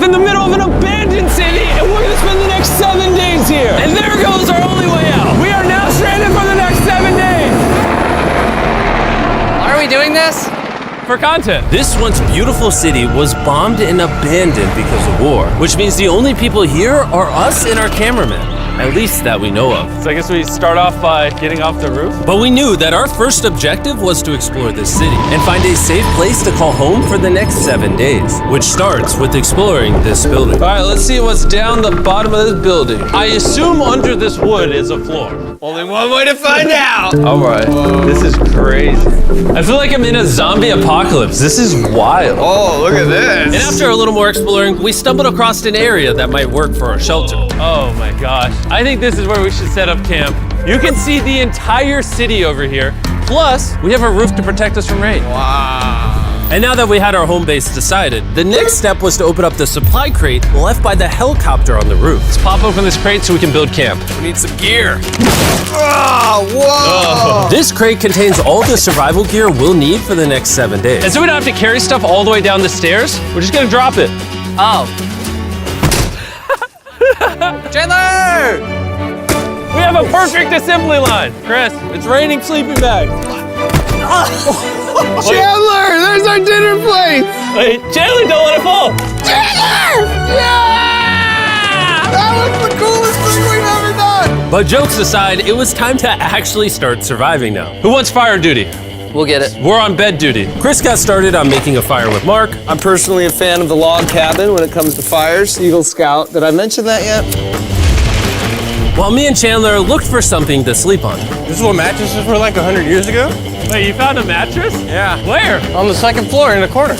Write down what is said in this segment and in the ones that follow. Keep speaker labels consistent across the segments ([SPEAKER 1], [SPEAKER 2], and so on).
[SPEAKER 1] off in the middle of an abandoned city, and we're gonna spend the next 7 days here. And there goes our only way out. We are now stranded for the next 7 days.
[SPEAKER 2] Why are we doing this?
[SPEAKER 1] For content.
[SPEAKER 3] This once beautiful city was bombed and abandoned because of war, which means the only people here are us and our cameraman. At least that we know of.
[SPEAKER 1] So I guess we start off by getting off the roof.
[SPEAKER 3] But we knew that our first objective was to explore this city and find a safe place to call home for the next 7 days, which starts with exploring this building.
[SPEAKER 1] All right, let's see what's down the bottom of this building. I assume under this wood is a floor. Only one way to find out. All right, this is crazy. I feel like I'm in a zombie apocalypse. This is wild.
[SPEAKER 4] Oh, look at this.
[SPEAKER 3] And after a little more exploring, we stumbled across an area that might work for our shelter.
[SPEAKER 1] Oh my gosh. I think this is where we should set up camp. You can see the entire city over here. Plus, we have a roof to protect us from rain.
[SPEAKER 4] Wow.
[SPEAKER 3] And now that we had our home base decided, the next step was to open up the supply crate left by the helicopter on the roof.
[SPEAKER 1] Let's pop open this crate so we can build camp.
[SPEAKER 4] We need some gear. Oh, whoa.
[SPEAKER 3] This crate contains all the survival gear we'll need for the next 7 days.
[SPEAKER 1] And so we don't have to carry stuff all the way down the stairs. We're just gonna drop it.
[SPEAKER 2] Oh. Chandler!
[SPEAKER 1] We have a perfect assembly line. Chris, it's raining sleeping bags.
[SPEAKER 4] Chandler, there's our dinner plate.
[SPEAKER 1] Wait, Chandler, don't let it fall.
[SPEAKER 4] Chandler! Yeah! That was the coolest thing we've ever done.
[SPEAKER 3] But jokes aside, it was time to actually start surviving now.
[SPEAKER 1] Who wants fire duty?
[SPEAKER 2] We'll get it.
[SPEAKER 1] We're on bed duty.
[SPEAKER 3] Chris got started on making a fire with Mark.
[SPEAKER 4] I'm personally a fan of the log cabin when it comes to fires. Eagle Scout. Did I mention that yet?
[SPEAKER 3] While me and Chandler looked for something to sleep on.
[SPEAKER 4] This is what mattresses were like 100 years ago?
[SPEAKER 1] Wait, you found a mattress?
[SPEAKER 4] Yeah.
[SPEAKER 1] Where?
[SPEAKER 4] On the second floor in the corner.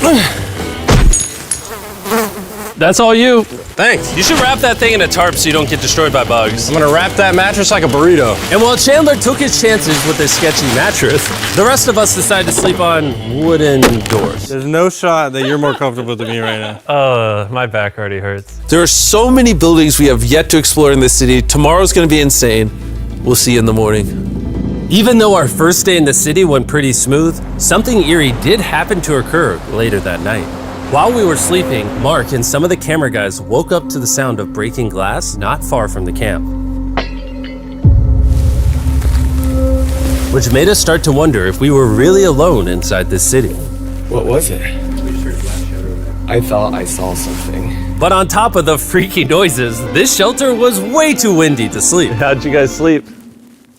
[SPEAKER 1] That's all you.
[SPEAKER 4] Thanks.
[SPEAKER 3] You should wrap that thing in a tarp so you don't get destroyed by bugs.
[SPEAKER 4] I'm gonna wrap that mattress like a burrito.
[SPEAKER 3] And while Chandler took his chances with his sketchy mattress, the rest of us decided to sleep on wooden doors.
[SPEAKER 5] There's no shot that you're more comfortable than me right now.
[SPEAKER 1] My back already hurts.
[SPEAKER 6] There are so many buildings we have yet to explore in this city. Tomorrow's gonna be insane. We'll see you in the morning.
[SPEAKER 3] Even though our first day in the city went pretty smooth, something eerie did happen to occur later that night. While we were sleeping, Mark and some of the camera guys woke up to the sound of breaking glass not far from the camp, which made us start to wonder if we were really alone inside this city.
[SPEAKER 4] What was it? I thought I saw something.
[SPEAKER 3] But on top of the freaky noises, this shelter was way too windy to sleep.
[SPEAKER 1] How'd you guys sleep?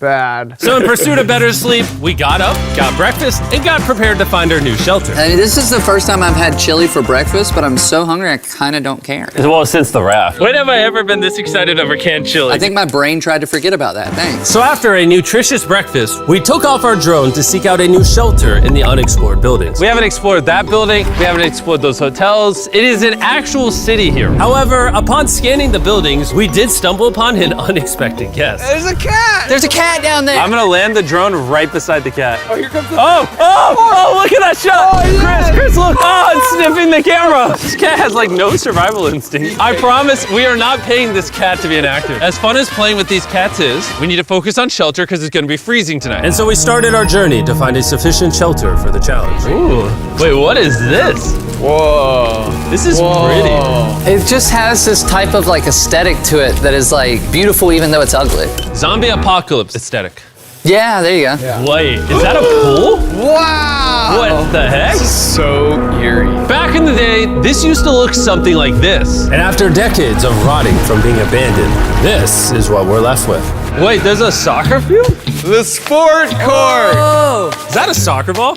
[SPEAKER 4] Bad.
[SPEAKER 3] So in pursuit of better sleep, we got up, got breakfast, and got prepared to find our new shelter.
[SPEAKER 2] I mean, this is the first time I've had chili for breakfast, but I'm so hungry I kind of don't care.
[SPEAKER 1] Well, since the raft. When have I ever been this excited over canned chili?
[SPEAKER 2] I think my brain tried to forget about that. Thanks.
[SPEAKER 3] So after a nutritious breakfast, we took off our drone to seek out a new shelter in the unexplored buildings.
[SPEAKER 1] We haven't explored that building. We haven't explored those hotels. It is an actual city here.
[SPEAKER 3] However, upon scanning the buildings, we did stumble upon an unexpected guest.
[SPEAKER 4] There's a cat!
[SPEAKER 2] There's a cat down there.
[SPEAKER 1] I'm gonna land the drone right beside the cat.
[SPEAKER 4] Oh, here comes the
[SPEAKER 1] Oh, look at that shot!
[SPEAKER 4] Oh, yeah.
[SPEAKER 1] Chris, look! Oh, it's sniffing the camera! This cat has like no survival instinct. I promise we are not paying this cat to be an actor. As fun as playing with these cats is, we need to focus on shelter because it's gonna be freezing tonight.
[SPEAKER 3] And so we started our journey to find a sufficient shelter for the challenge.
[SPEAKER 1] Ooh, wait, what is this?
[SPEAKER 4] Whoa.
[SPEAKER 1] This is pretty.
[SPEAKER 2] It just has this type of like aesthetic to it that is like beautiful even though it's ugly.
[SPEAKER 1] Zombie apocalypse aesthetic.
[SPEAKER 2] Yeah, there you go.
[SPEAKER 1] Wait, is that a pool?
[SPEAKER 4] Wow.
[SPEAKER 1] What the heck?
[SPEAKER 4] This is so eerie.
[SPEAKER 1] Back in the day, this used to look something like this.
[SPEAKER 3] And after decades of rotting from being abandoned, this is what we're left with.
[SPEAKER 1] Wait, there's a soccer field?
[SPEAKER 4] The sport court.
[SPEAKER 1] Is that a soccer ball?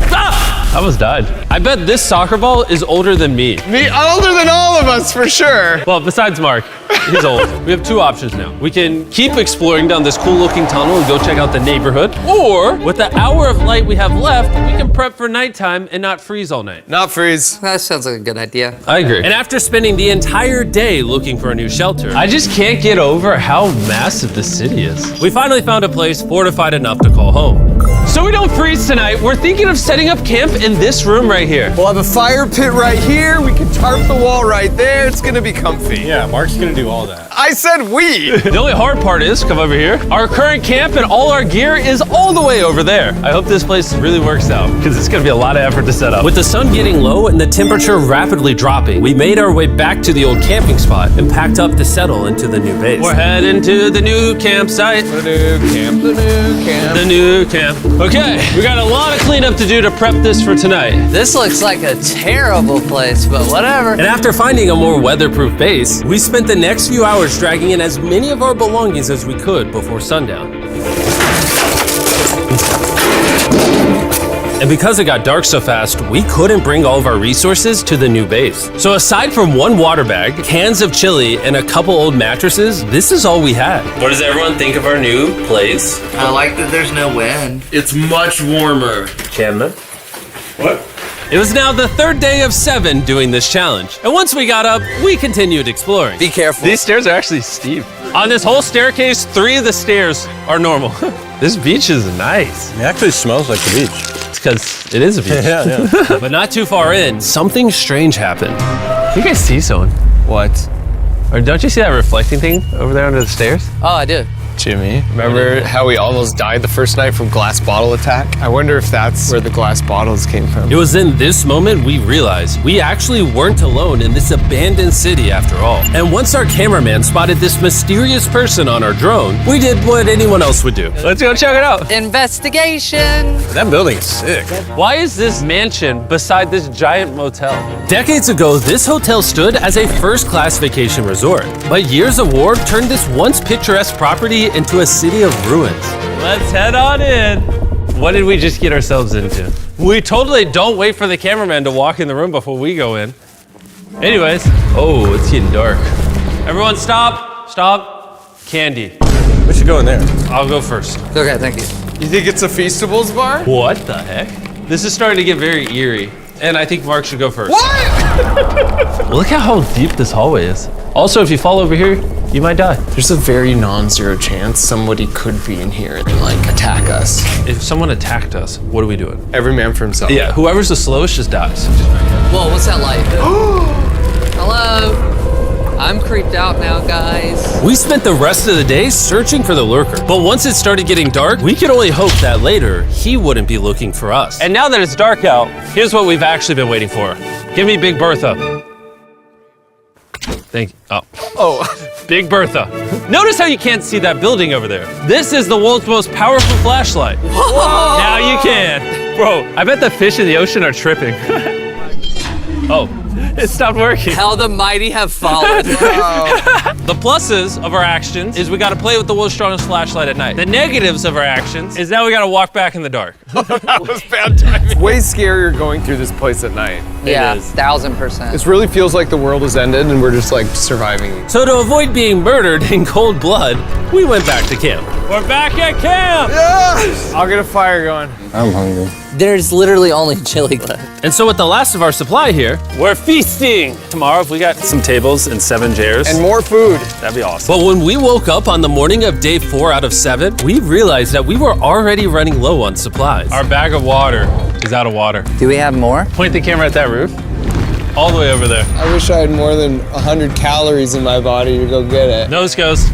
[SPEAKER 1] Ah! I almost died. I bet this soccer ball is older than me.
[SPEAKER 4] Me older than all of us for sure.
[SPEAKER 1] Well, besides Mark, he's old. We have two options now. We can keep exploring down this cool looking tunnel and go check out the neighborhood. Or, with the hour of light we have left, we can prep for nighttime and not freeze all night.
[SPEAKER 4] Not freeze.
[SPEAKER 2] That sounds like a good idea.
[SPEAKER 1] I agree.
[SPEAKER 3] And after spending the entire day looking for a new shelter,
[SPEAKER 1] I just can't get over how massive the city is.
[SPEAKER 3] we finally found a place fortified enough to call home.
[SPEAKER 1] So we don't freeze tonight, we're thinking of setting up camp in this room right here.
[SPEAKER 4] We'll have a fire pit right here. We can tarp the wall right there. It's gonna be comfy.
[SPEAKER 5] Yeah, Mark's gonna do all that.
[SPEAKER 7] I said we.
[SPEAKER 1] The only hard part is, come over here, our current camp and all our gear is all the way over there. I hope this place really works out, because it's gonna be a lot of effort to set up.
[SPEAKER 3] With the sun getting low and the temperature rapidly dropping, we made our way back to the old camping spot and packed up to settle into the new base.
[SPEAKER 1] We're heading to the new campsite.
[SPEAKER 7] The new camp, the new camp.
[SPEAKER 1] The new camp. Okay, we got a lot of cleanup to do to prep this for tonight.
[SPEAKER 2] This looks like a terrible place, but whatever.
[SPEAKER 3] And after finding a more weatherproof base, we spent the next few hours dragging in as many of our belongings as we could before sundown. And because it got dark so fast, we couldn't bring all of our resources to the new base. So aside from one water bag, cans of chili, and a couple old mattresses, this is all we had. What does everyone think of our new place?
[SPEAKER 2] I like that there's no wind.
[SPEAKER 3] It's much warmer. Chandler? What?
[SPEAKER 1] It was now the third day of 7 doing this challenge. And once we got up, we continued exploring.
[SPEAKER 2] Be careful.
[SPEAKER 1] These stairs are actually steep. On this whole staircase, 3 of the stairs are normal. This beach is nice.
[SPEAKER 5] It actually smells like the beach.
[SPEAKER 1] It's because it is a beach.
[SPEAKER 5] Yeah.
[SPEAKER 3] But not too far in, something strange happened.
[SPEAKER 1] You guys see someone?
[SPEAKER 7] What?
[SPEAKER 1] Or don't you see that reflecting thing over there under the stairs?
[SPEAKER 2] Oh, I do.
[SPEAKER 7] Jimmy, remember how we almost died the first night from glass bottle attack? I wonder if that's where the glass bottles came from.
[SPEAKER 3] It was in this moment we realized we actually weren't alone in this abandoned city after all. And once our cameraman spotted this mysterious person on our drone, we did what anyone else would do.
[SPEAKER 1] Let's go check it out.
[SPEAKER 2] Investigation.
[SPEAKER 5] That building is sick.
[SPEAKER 1] Why is this mansion beside this giant motel?
[SPEAKER 3] Decades ago, this hotel stood as a first-class vacation resort. But years of war turned this once picturesque property into a city of ruins.
[SPEAKER 1] Let's head on in. What did we just get ourselves into? We totally don't wait for the cameraman to walk in the room before we go in. Anyways, oh, it's getting dark. Everyone stop, stop. Candy.
[SPEAKER 5] We should go in there.
[SPEAKER 1] I'll go first.
[SPEAKER 2] Okay, thank you.
[SPEAKER 7] You think it's a Feastables bar?
[SPEAKER 1] What the heck? This is starting to get very eerie. And I think Mark should go first.
[SPEAKER 7] What?
[SPEAKER 1] Look at how deep this hallway is. Also, if you fall over here, you might die.
[SPEAKER 7] There's a very non-zero chance somebody could be in here and like attack us.
[SPEAKER 1] If someone attacked us, what are we doing?
[SPEAKER 7] Every man for himself.
[SPEAKER 1] Yeah, whoever's the slowest just dies.
[SPEAKER 2] Whoa, what's that light? Hello. I'm creeped out now, guys.
[SPEAKER 3] We spent the rest of the day searching for the lurker. But once it started getting dark, we could only hope that later he wouldn't be looking for us.
[SPEAKER 1] And now that it's dark out, here's what we've actually been waiting for. Give me Big Bertha. Thank you. Oh. Big Bertha. Notice how you can't see that building over there. This is the world's most powerful flashlight. Whoa. Now you can. Bro, I bet the fish in the ocean are tripping. Oh, it stopped working.
[SPEAKER 2] How the mighty have fallen.
[SPEAKER 1] The pluses of our actions is we gotta play with the world's strongest flashlight at night. The negatives of our actions is now we gotta walk back in the dark.
[SPEAKER 7] That was bad timing. It's way scarier going through this place at night.
[SPEAKER 2] Yeah,
[SPEAKER 1] is.
[SPEAKER 2] 1000%.
[SPEAKER 7] This really feels like the world has ended and we're just like surviving.
[SPEAKER 3] So to avoid being murdered in cold blood, we went back to camp.
[SPEAKER 1] We're back at camp!
[SPEAKER 7] Yes! I'll get a fire going.
[SPEAKER 5] I'm hungry.
[SPEAKER 2] There's literally only chili left.
[SPEAKER 3] And so with the last of our supply here,
[SPEAKER 1] We're feasting! Tomorrow, if we got some tables and 7 chairs,
[SPEAKER 7] And more food.
[SPEAKER 1] that'd be awesome.
[SPEAKER 3] but when we woke up on the morning of day 4 out of 7, we realized that we were already running low on supplies.
[SPEAKER 1] Our bag of water is out of water.
[SPEAKER 2] Do we have more?
[SPEAKER 1] Point the camera at that roof. All the way over there.
[SPEAKER 7] I wish I had more than 100 calories in my body to go get it.
[SPEAKER 1] Nose goes.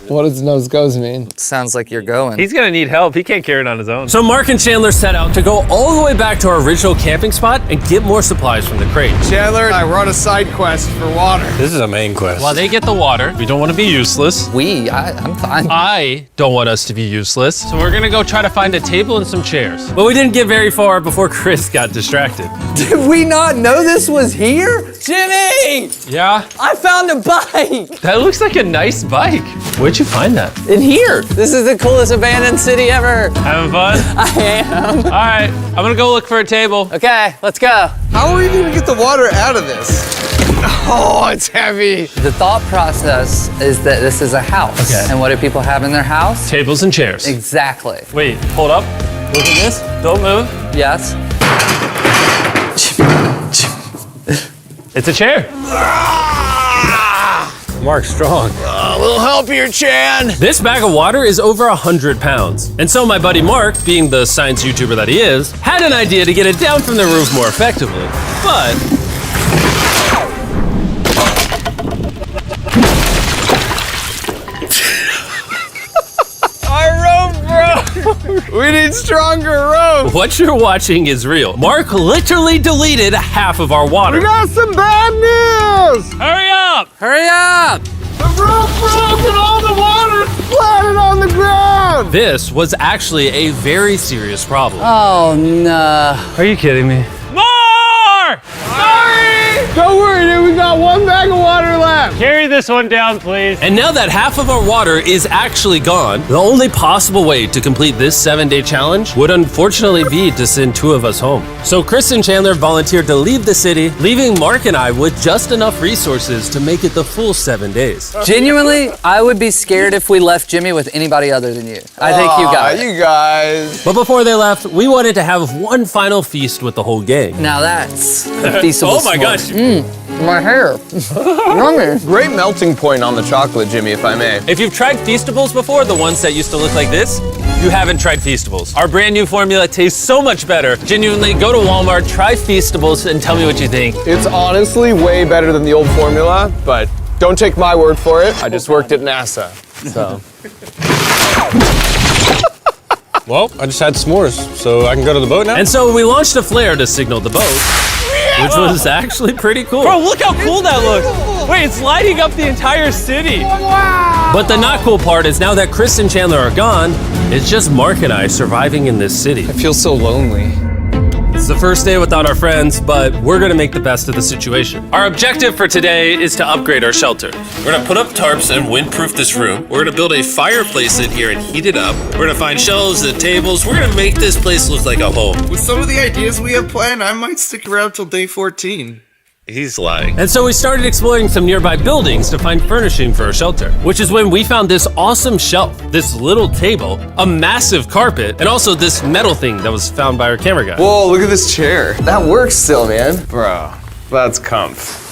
[SPEAKER 7] What does nose goes mean?
[SPEAKER 2] Sounds like you're going.
[SPEAKER 1] He's gonna need help. He can't carry it on his own.
[SPEAKER 3] So Mark and Chandler set out to go all the way back to our original camping spot and get more supplies from the crate.
[SPEAKER 7] Chandler and I were on a side quest for water.
[SPEAKER 5] This is a main quest.
[SPEAKER 1] While they get the water, we don't want to be useless.
[SPEAKER 2] I'm fine.
[SPEAKER 1] I don't want us to be useless. So we're gonna go try to find a table and some chairs.
[SPEAKER 3] But we didn't get very far before Chris got distracted.
[SPEAKER 2] Did we not know this was here? Jimmy!
[SPEAKER 1] Yeah?
[SPEAKER 2] I found a bike!
[SPEAKER 1] That looks like a nice bike. Where'd you find that?
[SPEAKER 2] In here. This is the coolest abandoned city ever.
[SPEAKER 1] Having fun?
[SPEAKER 2] I am.
[SPEAKER 1] All right, I'm gonna go look for a table.
[SPEAKER 2] Okay, let's go.
[SPEAKER 7] How are we gonna get the water out of this? Oh, it's heavy.
[SPEAKER 2] The thought process is that this is a house.
[SPEAKER 1] Okay.
[SPEAKER 2] And what do people have in their house?
[SPEAKER 1] Tables and chairs.
[SPEAKER 2] Exactly.
[SPEAKER 1] Wait, hold up. Look at this. Don't move.
[SPEAKER 2] Yes.
[SPEAKER 1] It's a chair.
[SPEAKER 5] Mark's strong.
[SPEAKER 7] A little help here, Chan.
[SPEAKER 3] This bag of water is over 100 pounds. And so my buddy Mark, being the science YouTuber that he is, had an idea to get it down from the roof more effectively. But
[SPEAKER 7] stronger rope.
[SPEAKER 3] What you're watching is real. Mark literally deleted half of our water.
[SPEAKER 7] We got some bad news.
[SPEAKER 1] Hurry up!
[SPEAKER 2] Hurry up!
[SPEAKER 7] The rope broke and all the water splattered on the ground.
[SPEAKER 3] This was actually a very serious problem.
[SPEAKER 2] Oh no.
[SPEAKER 1] Are you kidding me? More!
[SPEAKER 7] Sorry. Don't worry, dude. We got one bag of water left.
[SPEAKER 1] Carry this one down, please.
[SPEAKER 3] And now that half of our water is actually gone, the only possible way to complete this 7-day challenge would unfortunately be to send 2 of us home. So Chris and Chandler volunteered to leave the city, leaving Mark and I with just enough resources to make it the full 7 days.
[SPEAKER 2] Genuinely, I would be scared if we left Jimmy with anybody other than you. I think you got it.
[SPEAKER 7] You guys.
[SPEAKER 3] But before they left, we wanted to have one final feast with the whole gang.
[SPEAKER 2] Now that's a feastable
[SPEAKER 3] Oh my gosh.
[SPEAKER 2] My hair. Yummy.
[SPEAKER 7] Great melting point on the chocolate, Jimmy, if I may.
[SPEAKER 3] If you've tried Feastables before, the ones that used to look like this, you haven't tried Feastables. Our brand new formula tastes so much better. Genuinely, go to Walmart, try Feastables, and tell me what you think.
[SPEAKER 7] It's honestly way better than the old formula, but don't take my word for it. I just worked at NASA, so.
[SPEAKER 5] Well, I just had s'mores, so I can go to the boat now?
[SPEAKER 3] And so we launched a flare to signal the boat, which was actually pretty cool.
[SPEAKER 1] Bro, look how cool that looks. Wait, it's lighting up the entire city.
[SPEAKER 3] But the not cool part is now that Chris and Chandler are gone, it's just Mark and I surviving in this city.
[SPEAKER 7] I feel so lonely.
[SPEAKER 3] It's the first day without our friends, but we're gonna make the best of the situation. Our objective for today is to upgrade our shelter. We're gonna put up tarps and windproof this room. We're gonna build a fireplace in here and heat it up. We're gonna find shelves and tables. We're gonna make this place look like a home.
[SPEAKER 8] With some of the ideas we have planned, I might stick around till day 14.
[SPEAKER 3] He's lying. And so we started exploring some nearby buildings to find furnishing for our shelter, which is when we found this awesome shelf, this little table, a massive carpet, and also this metal thing that was found by our camera guy.
[SPEAKER 7] Whoa, look at this chair. That works still, man. Bro, that's comf.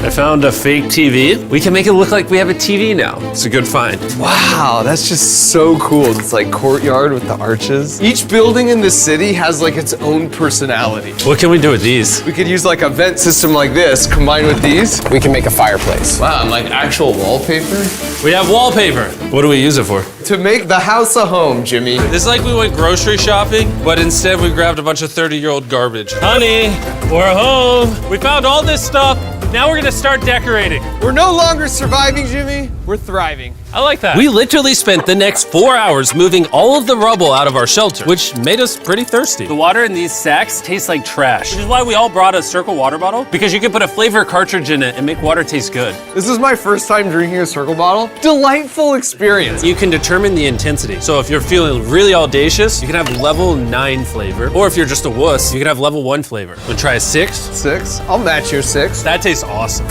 [SPEAKER 3] I found a fake TV. We can make it look like we have a TV now. It's a good find.
[SPEAKER 7] Wow, that's just so cool. It's like courtyard with the arches. Each building in this city has like its own personality.
[SPEAKER 3] What can we do with these?
[SPEAKER 7] We could use like a vent system like this, combined with these. We can make a fireplace. Wow, and like actual wallpaper?
[SPEAKER 3] We have wallpaper. What do we use it for?
[SPEAKER 7] To make the house a home, Jimmy.
[SPEAKER 3] It's like we went grocery shopping, but instead we grabbed a bunch of 30-year-old garbage. Honey, we're home. We found all this stuff. Now we're gonna start decorating.
[SPEAKER 7] We're no longer surviving, Jimmy. We're thriving.
[SPEAKER 1] I like that.
[SPEAKER 3] We literally spent the next 4 hours moving all of the rubble out of our shelter, which made us pretty thirsty. The water in these sacks tastes like trash, which is why we all brought a Circle water bottle, because you can put a flavor cartridge in it and make water taste good.
[SPEAKER 7] This is my first time drinking a Circle bottle. Delightful experience.
[SPEAKER 3] You can determine the intensity. So if you're feeling really audacious, you can have level 9 flavor. Or if you're just a wuss, you can have level 1 flavor. Wanna try a 6?
[SPEAKER 7] 6? I'll match your 6.
[SPEAKER 3] That tastes awesome.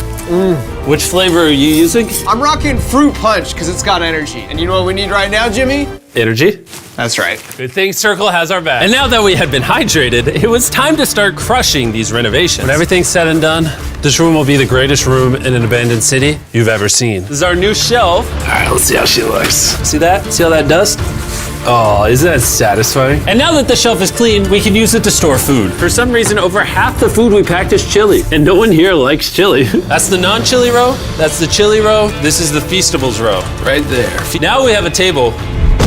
[SPEAKER 3] Which flavor are you using?
[SPEAKER 7] I'm rocking Fruit Punch because it's got energy. And you know what we need right now, Jimmy?
[SPEAKER 3] Energy?
[SPEAKER 7] That's right.
[SPEAKER 3] Good thing Circle has our back. And now that we had been hydrated, it was time to start crushing these renovations. When everything's said and done, this room will be the greatest room in an abandoned city you've ever seen. This is our new shelf. All right, let's see how she looks. See that? See all that dust? Oh, isn't that satisfying? And now that the shelf is clean, we can use it to store food. For some reason, over half the food we packed is chili, and no one here likes chili. That's the non-chili row, that's the chili row, this is the Feastables row, right there. Now we have a table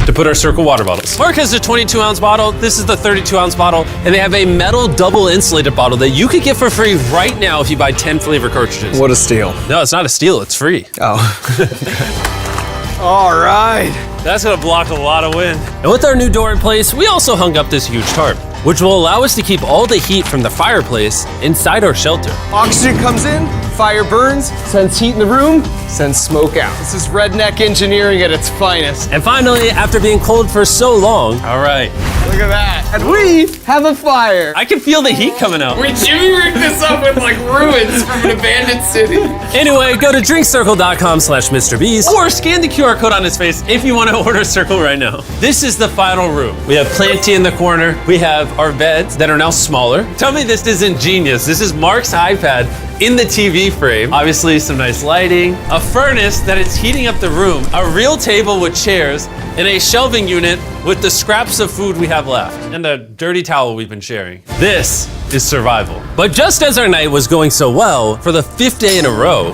[SPEAKER 3] to put our Circle water bottles. Mark has a 22-ounce bottle, this is the 32-ounce bottle, and they have a metal double insulated bottle that you could get for free right now if you buy 10 flavor cartridges.
[SPEAKER 7] What a steal.
[SPEAKER 3] No, it's not a steal, it's free.
[SPEAKER 7] Oh. All right.
[SPEAKER 3] That's gonna block a lot of wind. And with our new door in place, we also hung up this huge tarp, which will allow us to keep all the heat from the fireplace inside our shelter.
[SPEAKER 7] Oxygen comes in, fire burns, sends heat in the room, sends smoke out. This is redneck engineering at its finest.
[SPEAKER 3] And finally, after being cold for so long, all right.
[SPEAKER 7] Look at that. And we have a fire.
[SPEAKER 3] I can feel the heat coming out.
[SPEAKER 7] Wait, Jimmy rigged this up with like ruins from an abandoned city.
[SPEAKER 3] Anyway, go to drinkcircle.com/MrBeast or scan the QR code on his face if you want to order Circle right now. This is the final room. We have plenty in the corner. We have our beds that are now smaller. Tell me this isn't genius. This is Mark's iPad in the TV frame. Obviously some nice lighting, a furnace that is heating up the room, a real table with chairs, and a shelving unit with the scraps of food we have left, and a dirty towel we've been sharing. This is survival. But just as our night was going so well, for the 5th day in a row,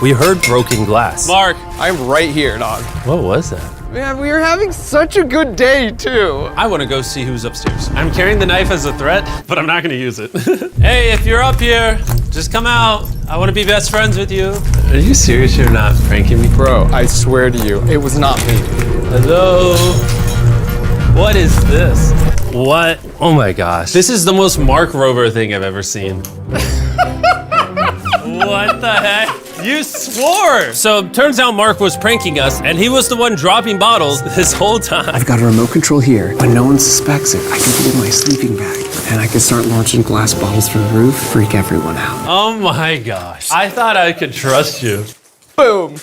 [SPEAKER 3] we heard broken glass. Mark.
[SPEAKER 7] I'm right here, dog.
[SPEAKER 3] What was that?
[SPEAKER 7] Man, we are having such a good day, too.
[SPEAKER 3] I want to go see who's upstairs. I'm carrying the knife as a threat, but I'm not going to use it. Hey, if you're up here, just come out. I want to be best friends with you. Are you serious? You're not pranking me?
[SPEAKER 7] Bro, I swear to you, it was not me.
[SPEAKER 3] Hello? What is this? What? Oh my gosh. This is the most Mark Rover thing I've ever seen. What the heck? You swore! So turns out Mark was pranking us, and he was the one dropping bottles this whole time.
[SPEAKER 9] I've got a remote control here. When no one suspects it, I can put it in my sleeping bag. And I can start launching glass bottles from the roof, freak everyone out.
[SPEAKER 3] Oh my gosh. I thought I could trust you.
[SPEAKER 7] Boom.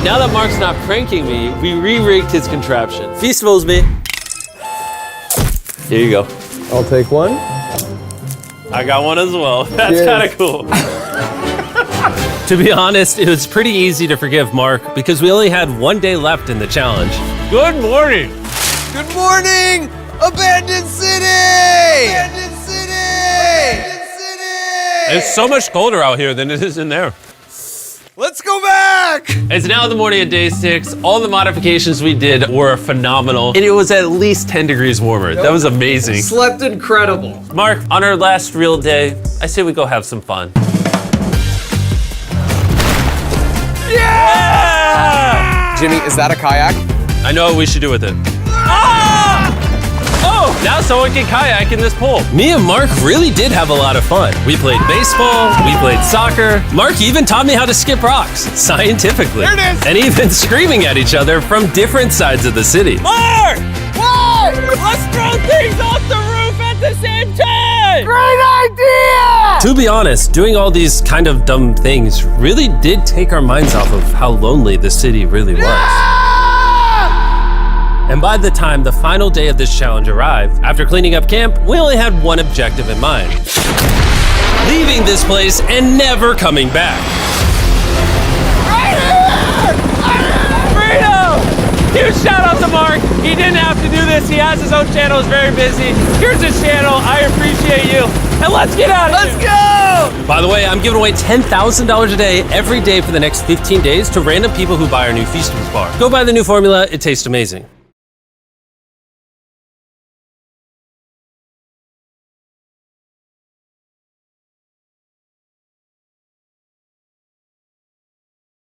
[SPEAKER 6] Now that Mark's not pranking me, we re-rigged his contraption. Feast follows me. Here you go.
[SPEAKER 7] I'll take one.
[SPEAKER 3] I got one as well. That's
[SPEAKER 7] Yes.
[SPEAKER 3] kind of cool. To be honest, it was pretty easy to forgive Mark because we only had one day left in the challenge. Good morning.
[SPEAKER 7] Good morning, Abandoned City! Abandoned City! Abandoned City!
[SPEAKER 3] It's so much colder out here than it is in there.
[SPEAKER 7] Let's go back!
[SPEAKER 3] It's now the morning of day 6. All the modifications we did were phenomenal, and it was at least 10 degrees warmer. That was amazing.
[SPEAKER 7] Slept incredible.
[SPEAKER 3] Mark, on our last real day, I say we go have some fun. Yeah!
[SPEAKER 7] Jimmy, is that a kayak?
[SPEAKER 3] I know what we should do with it. Ah! Oh, now someone can kayak in this pool. Me and Mark really did have a lot of fun. We played baseball, we played soccer. Mark even taught me how to skip rocks, scientifically.
[SPEAKER 7] There it is.
[SPEAKER 3] And even screaming at each other from different sides of the city. Mark!
[SPEAKER 7] Whoa!
[SPEAKER 3] Let's throw things off the roof at the same time!
[SPEAKER 7] Great idea!
[SPEAKER 3] To be honest, doing all these kind of dumb things really did take our minds off of how lonely the city really was. And by the time the final day of this challenge arrived, after cleaning up camp, we only had one objective in mind. Leaving this place and never coming back. Huge shout out to Mark. He didn't have to do this. He has his own channel. He's very busy. Here's his channel. I appreciate you. And let's get out of here.
[SPEAKER 7] Let's go!
[SPEAKER 3] By the way, I'm giving away $10,000 a day every day for the next 15 days to random people who buy our new Feastables bar. Go buy the new formula. It tastes amazing.